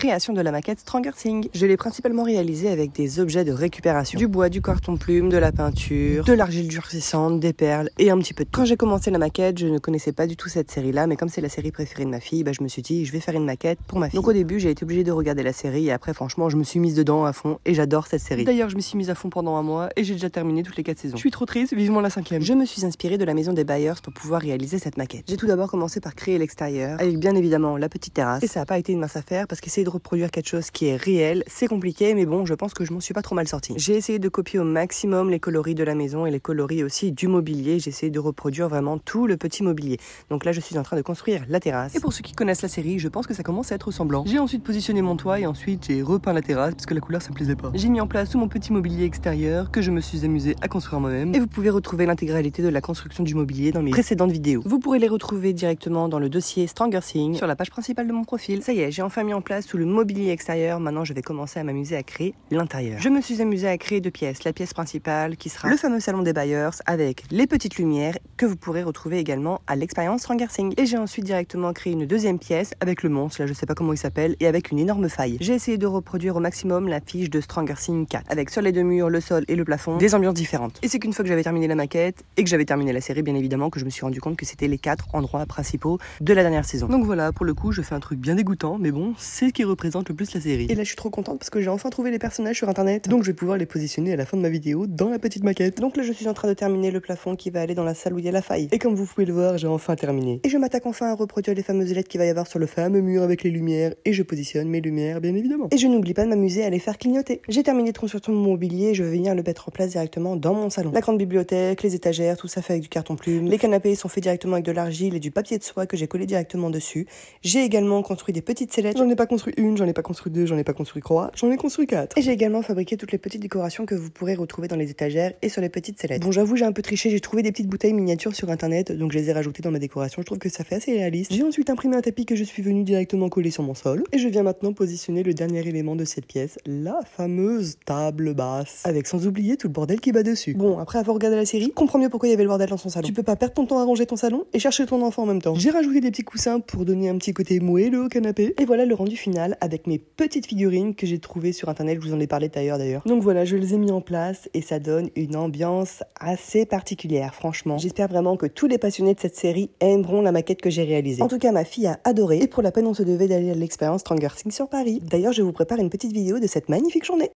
création de la maquette Stranger Things. Je l'ai principalement réalisée avec des objets de récupération. Du bois, du carton plume, de la peinture, de l'argile durcissante, des perles et un petit peu de... Quand j'ai commencé la maquette, je ne connaissais pas du tout cette série-là, mais comme c'est la série préférée de ma fille, je me suis dit, je vais faire une maquette pour ma fille. Donc au début, j'ai été obligée de regarder la série et après, franchement, je me suis mise dedans à fond et j'adore cette série. D'ailleurs, je me suis mise à fond pendant un mois et j'ai déjà terminé toutes les 4 saisons. Je suis trop triste, vivement la 5e. Je me suis inspirée de la maison des Byers pour pouvoir réaliser cette maquette. J'ai tout d'abord commencé par créer l'extérieur, avec bien évidemment la petite terrasse. Et ça n'a pas été une mince affaire parce qu'essayer de reproduire quelque chose qui est réel, c'est compliqué, mais bon, je pense que je m'en suis pas trop mal sortie. J'ai essayé de copier au maximum les coloris de la maison et les coloris aussi du mobilier. J'ai essayé de reproduire vraiment tout le petit mobilier. Donc là, je suis en train de construire la terrasse. Et pour ceux qui connaissent la série, je pense que ça commence à être ressemblant. J'ai ensuite positionné mon toit et ensuite j'ai repeint la terrasse parce que la couleur ça me plaisait pas. J'ai mis en place tout mon petit mobilier extérieur que je me suis amusé à construire moi-même. Et vous pouvez retrouver l'intégralité de la construction du mobilier dans mes précédentes vidéos. Vous pourrez les retrouver directement dans le dossier Stranger Things sur la page principale de mon profil. Ça y est, j'ai enfin mis en place tout le mobilier extérieur. Maintenant, je vais commencer à m'amuser à créer l'intérieur. Je me suis amusée à créer 2 pièces. La pièce principale qui sera le fameux salon des Byers avec les petites lumières que vous pourrez retrouver également à l'expérience Stranger Things. Et j'ai ensuite directement créé une 2e pièce avec le monstre, là je sais pas comment il s'appelle, et avec une énorme faille. J'ai essayé de reproduire au maximum la fiche de Stranger Things 4 avec sur les 2 murs, le sol et le plafond des ambiances différentes. Et c'est qu'une fois que j'avais terminé la maquette et que j'avais terminé la série, bien évidemment, que je me suis rendu compte que c'était les 4 endroits principaux de la dernière saison. Donc voilà, pour le coup, je fais un truc bien dégoûtant, mais bon, c'est ce qui représente le plus la série. Et là, je suis trop contente parce que j'ai enfin trouvé les personnages sur internet, donc je vais pouvoir les positionner à la fin de ma vidéo dans la petite maquette. Donc là, je suis en train de terminer le plafond qui va aller dans la salle où il y a la faille. Et comme vous pouvez le voir, j'ai enfin terminé. Et je m'attaque enfin à reproduire les fameuses lettres qu'il va y avoir sur le fameux mur avec les lumières, et je positionne mes lumières, bien évidemment. Et je n'oublie pas de m'amuser à les faire clignoter. J'ai terminé de construire tout mon mobilier et je vais venir le mettre en place directement dans mon salon. La grande bibliothèque, les étagères, tout ça fait avec du carton plume. Les canapés sont faits directement avec de l'argile et du papier de soie que j'ai collé directement dessus. J'ai également construit des petites sellettes. J'en ai pas construit une, j'en ai pas construit 2, j'en ai pas construit 3, j'en ai construit 4. Et j'ai également fabriqué toutes les petites décorations que vous pourrez retrouver dans les étagères et sur les petites sellettes. Bon, j'avoue, j'ai un peu triché, j'ai trouvé des petites bouteilles miniatures sur internet, donc je les ai rajoutées dans ma décoration. Je trouve que ça fait assez réaliste. J'ai ensuite imprimé un tapis que je suis venu directement coller sur mon sol. Et je viens maintenant positionner le dernier élément de cette pièce, la fameuse table basse. Avec sans oublier tout le bordel qui va dessus. Bon, après avoir regardé la série, comprends mieux pourquoi il y avait le bordel dans son salon. Tu peux pas perdre ton temps à ranger ton salon et chercher ton enfant en même temps. J'ai rajouté des petits coussins pour donner un petit côté moelleux au canapé. Et voilà le rendu final avec mes petites figurines que j'ai trouvées sur internet, je vous en ai parlé d'ailleurs. Donc voilà, je les ai mis en place et ça donne une ambiance assez particulière, franchement. J'espère vraiment que tous les passionnés de cette série aimeront la maquette que j'ai réalisée. En tout cas, ma fille a adoré et pour la peine, on se devait d'aller à l'expérience Stranger Things sur Paris. D'ailleurs, je vous prépare une petite vidéo de cette magnifique journée.